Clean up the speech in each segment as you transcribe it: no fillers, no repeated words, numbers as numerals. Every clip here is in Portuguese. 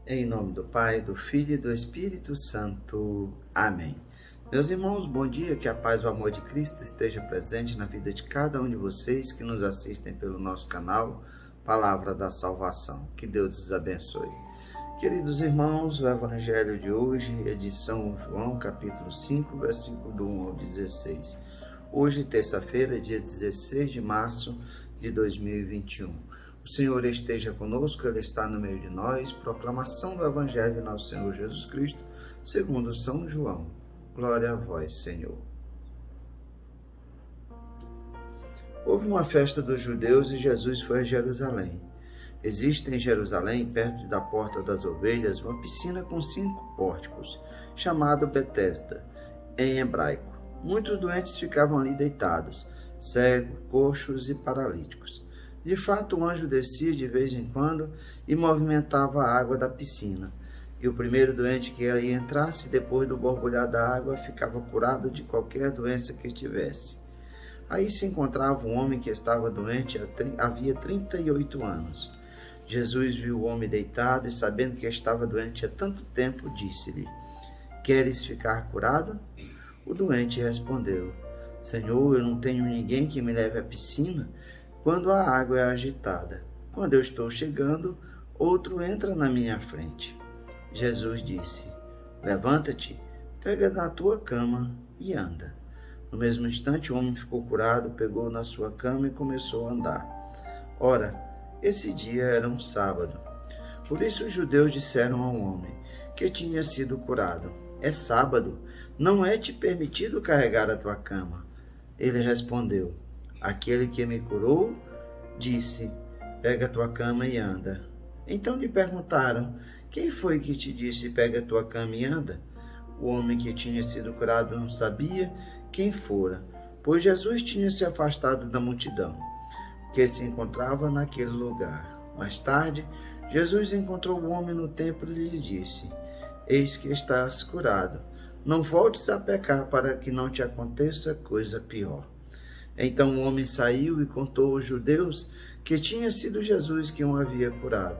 Em nome do Pai, do Filho e do Espírito Santo. Amém. Meus irmãos, bom dia, que a paz e o amor de Cristo esteja presente na vida de cada um de vocês que nos assistem pelo nosso canal Palavra da Salvação. Que Deus os abençoe. Queridos irmãos, o Evangelho de hoje é de São João, capítulo 5, versículo do 1 ao 16. Hoje, terça-feira, dia 16 de março de 2021. O Senhor esteja conosco, Ele está no meio de nós. Proclamação do Evangelho de nosso Senhor Jesus Cristo, segundo São João. Glória a vós, Senhor. Houve uma festa dos judeus e Jesus foi a Jerusalém. Existe em Jerusalém, perto da Porta das Ovelhas, uma piscina com 5 pórticos, chamada Betesda, em hebraico. Muitos doentes ficavam ali deitados, cegos, coxos e paralíticos. De fato, o anjo descia de vez em quando e movimentava a água da piscina. E o primeiro doente que ali entrasse, depois do borbulhar da água, ficava curado de qualquer doença que tivesse. Aí se encontrava um homem que estava doente havia 38 anos. Jesus viu o homem deitado e, sabendo que estava doente há tanto tempo, disse-lhe: "Queres ficar curado?" O doente respondeu: "Senhor, eu não tenho ninguém que me leve à piscina quando a água é agitada. Quando eu estou chegando, outro entra na minha frente." Jesus disse: "Levanta-te, pega na tua cama e anda." No mesmo instante, o homem ficou curado, pegou na sua cama e começou a andar. Ora, esse dia era um sábado. Por isso os judeus disseram ao homem que tinha sido curado: "É sábado, não é te permitido carregar a tua cama." Ele respondeu: "Aquele que me curou disse: pega a tua cama e anda." Então lhe perguntaram: "Quem foi que te disse: pega a tua cama e anda?" O homem que tinha sido curado não sabia quem fora, pois Jesus tinha se afastado da multidão que se encontrava naquele lugar. Mais tarde, Jesus encontrou o homem no templo e lhe disse: "Eis que estás curado. Não voltes a pecar, para que não te aconteça coisa pior." Então o homem saiu e contou aos judeus que tinha sido Jesus que o havia curado.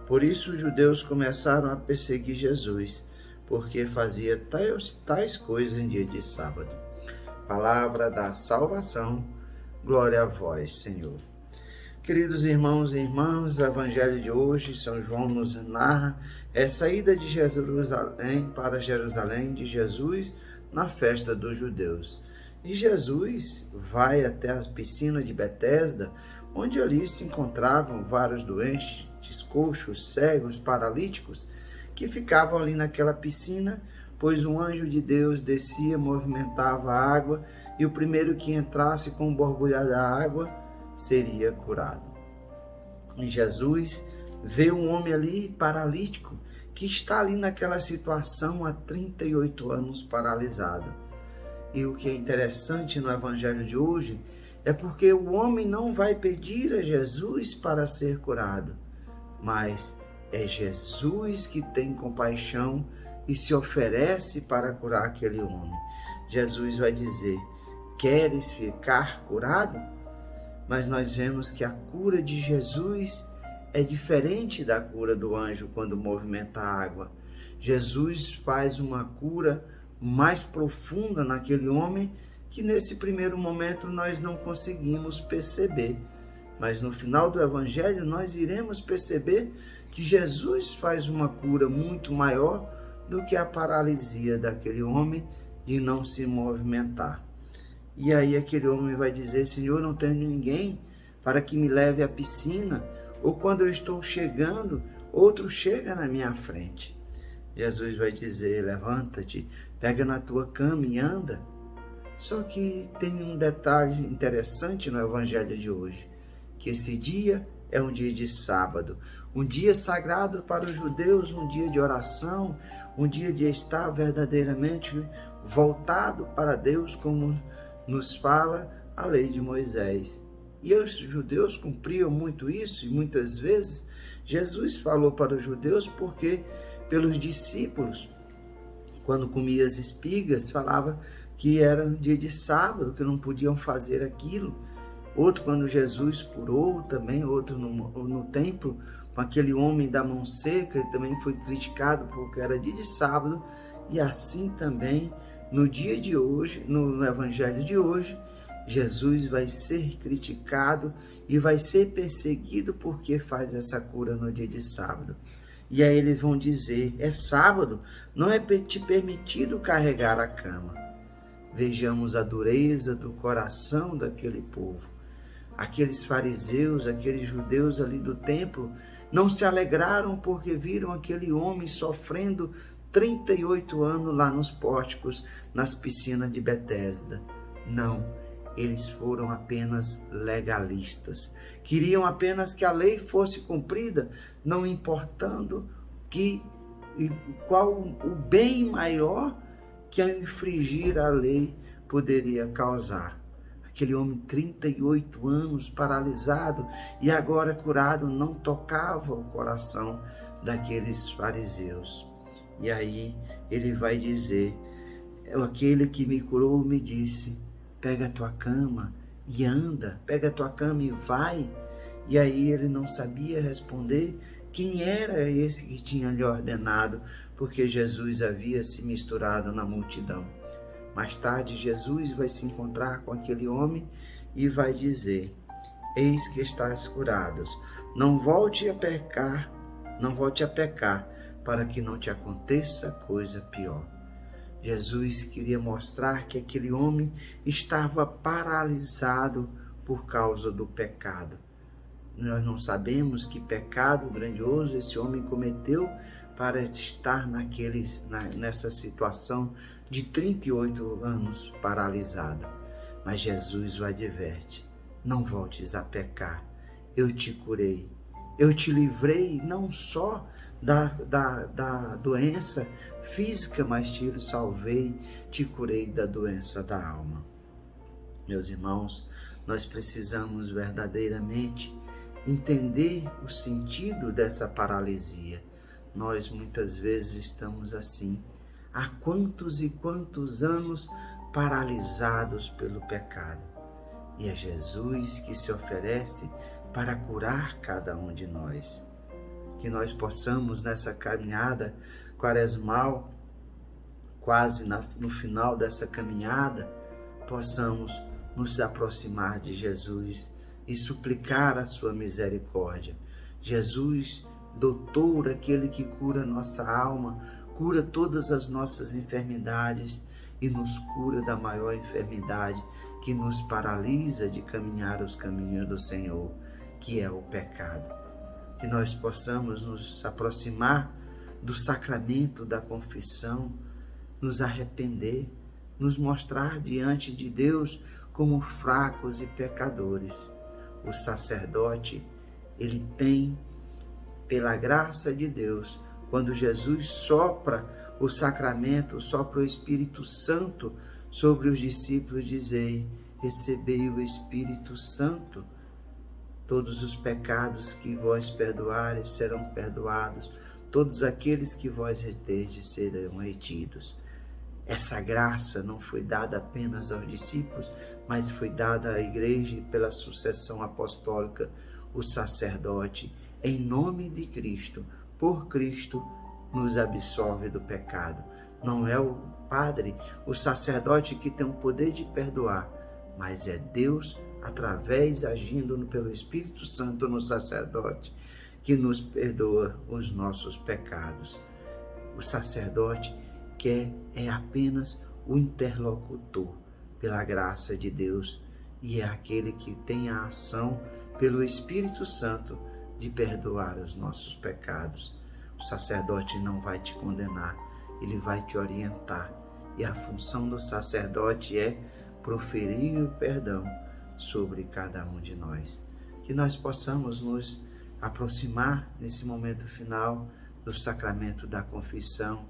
Por isso os judeus começaram a perseguir Jesus, porque fazia tais coisas em dia de sábado. Palavra da salvação. Glória a vós, Senhor. Queridos irmãos e irmãs, o Evangelho de hoje, São João nos narra a saída de Jerusalém para Jerusalém de Jesus na festa dos judeus. E Jesus vai até a piscina de Betesda, onde ali se encontravam vários doentes, coxos, cegos, paralíticos, que ficavam ali naquela piscina, pois um anjo de Deus descia, movimentava a água, e o primeiro que entrasse com o borbulhar da água seria curado. E Jesus vê um homem ali paralítico, que está ali naquela situação há 38 anos paralisado. E o que é interessante no Evangelho de hoje é porque o homem não vai pedir a Jesus para ser curado, mas é Jesus que tem compaixão e se oferece para curar aquele homem. Jesus vai dizer: "Queres ficar curado?" Mas nós vemos que a cura de Jesus é diferente da cura do anjo quando movimenta a água. Jesus faz uma cura mais profunda naquele homem que nesse primeiro momento nós não conseguimos perceber. Mas no final do Evangelho nós iremos perceber que Jesus faz uma cura muito maior do que a paralisia daquele homem de não se movimentar. E aí aquele homem vai dizer: "Senhor, não tenho ninguém para que me leve à piscina, ou quando eu estou chegando, outro chega na minha frente." Jesus vai dizer: "Levanta-te, pega na tua cama e anda." Só que tem um detalhe interessante no Evangelho de hoje, que esse dia é um dia de sábado, um dia sagrado para os judeus, um dia de oração, um dia de estar verdadeiramente voltado para Deus, como nos fala a lei de Moisés. E os judeus cumpriam muito isso, e muitas vezes Jesus falou para os judeus porque pelos discípulos, quando comia as espigas, falava que era um dia de sábado, que não podiam fazer aquilo. outro quando Jesus curou também, outro no templo, com aquele homem da mão seca, ele também foi criticado porque era dia de sábado, e assim também no dia de hoje, no evangelho de hoje, Jesus vai ser criticado e vai ser perseguido porque faz essa cura no dia de sábado. E aí eles vão dizer, é sábado, não é te permitido carregar a cama. Vejamos a dureza do coração daquele povo. Aqueles fariseus, aqueles judeus ali do templo, não se alegraram porque viram aquele homem sofrendo 38 anos lá nos pórticos, nas piscinas de Betesda. Não, eles foram apenas legalistas. Queriam apenas que a lei fosse cumprida, não importando qual o bem maior que a infringir a lei poderia causar. Aquele homem, 38 anos, paralisado e agora curado, não tocava o coração daqueles fariseus. E aí ele vai dizer, aquele que me curou me disse, pega a tua cama e anda, pega a tua cama e vai. E aí ele não sabia responder quem era esse que tinha lhe ordenado, porque Jesus havia se misturado na multidão. Mais tarde, Jesus vai se encontrar com aquele homem e vai dizer, eis que estás curado, não volte a pecar, para que não te aconteça coisa pior. Jesus queria mostrar que aquele homem estava paralisado por causa do pecado. Nós não sabemos que pecado grandioso esse homem cometeu para estar nessa situação de 38 anos paralisado. Mas Jesus o adverte, não voltes a pecar, eu te curei, eu te livrei não só da doença física, mas te salvei, te curei da doença da alma. Meus irmãos, nós precisamos verdadeiramente entender o sentido dessa paralisia. Nós muitas vezes estamos assim, há quantos e quantos anos paralisados pelo pecado. E é Jesus que se oferece para curar cada um de nós. Que nós possamos nessa caminhada quaresmal, quase no final dessa caminhada, possamos nos aproximar de Jesus e suplicar a sua misericórdia. Jesus, doutor, aquele que cura nossa alma, cura todas as nossas enfermidades e nos cura da maior enfermidade que nos paralisa de caminhar os caminhos do Senhor, que é o pecado. Que nós possamos nos aproximar do sacramento da confissão, nos arrepender, nos mostrar diante de Deus como fracos e pecadores. O sacerdote, ele tem, pela graça de Deus, quando Jesus sopra o sacramento, sopra o Espírito Santo sobre os discípulos, dizei, recebei o Espírito Santo. Todos os pecados que vós perdoares serão perdoados, todos aqueles que vós reterdes serão retidos. Essa graça não foi dada apenas aos discípulos, mas foi dada à igreja pela sucessão apostólica, o sacerdote, em nome de Cristo, por Cristo, nos absolve do pecado. Não é o padre, o sacerdote que tem o poder de perdoar, mas é Deus, através, agindo pelo Espírito Santo no sacerdote, que nos perdoa os nossos pecados. O sacerdote é apenas o interlocutor pela graça de Deus e é aquele que tem a ação pelo Espírito Santo de perdoar os nossos pecados. O sacerdote não vai te condenar, ele vai te orientar. E a função do sacerdote é proferir o perdão sobre cada um de nós. Que nós possamos nos aproximar nesse momento final do sacramento da confissão,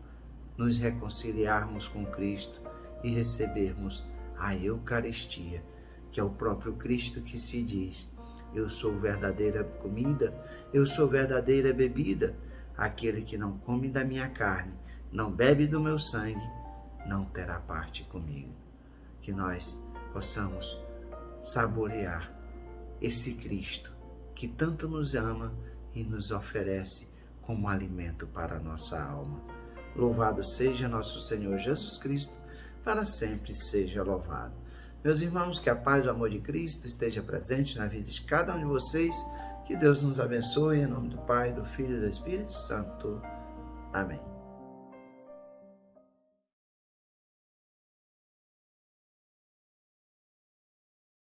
nos reconciliarmos com Cristo e recebermos a Eucaristia, que é o próprio Cristo que se diz, eu sou verdadeira comida, eu sou verdadeira bebida, aquele que não come da minha carne, não bebe do meu sangue, não terá parte comigo. Que nós possamos saborear esse Cristo que tanto nos ama e nos oferece como alimento para a nossa alma. Louvado seja nosso Senhor Jesus Cristo, para sempre seja louvado. Meus irmãos, que a paz e o amor de Cristo esteja presente na vida de cada um de vocês. Que Deus nos abençoe, em nome do Pai, do Filho e do Espírito Santo. Amém.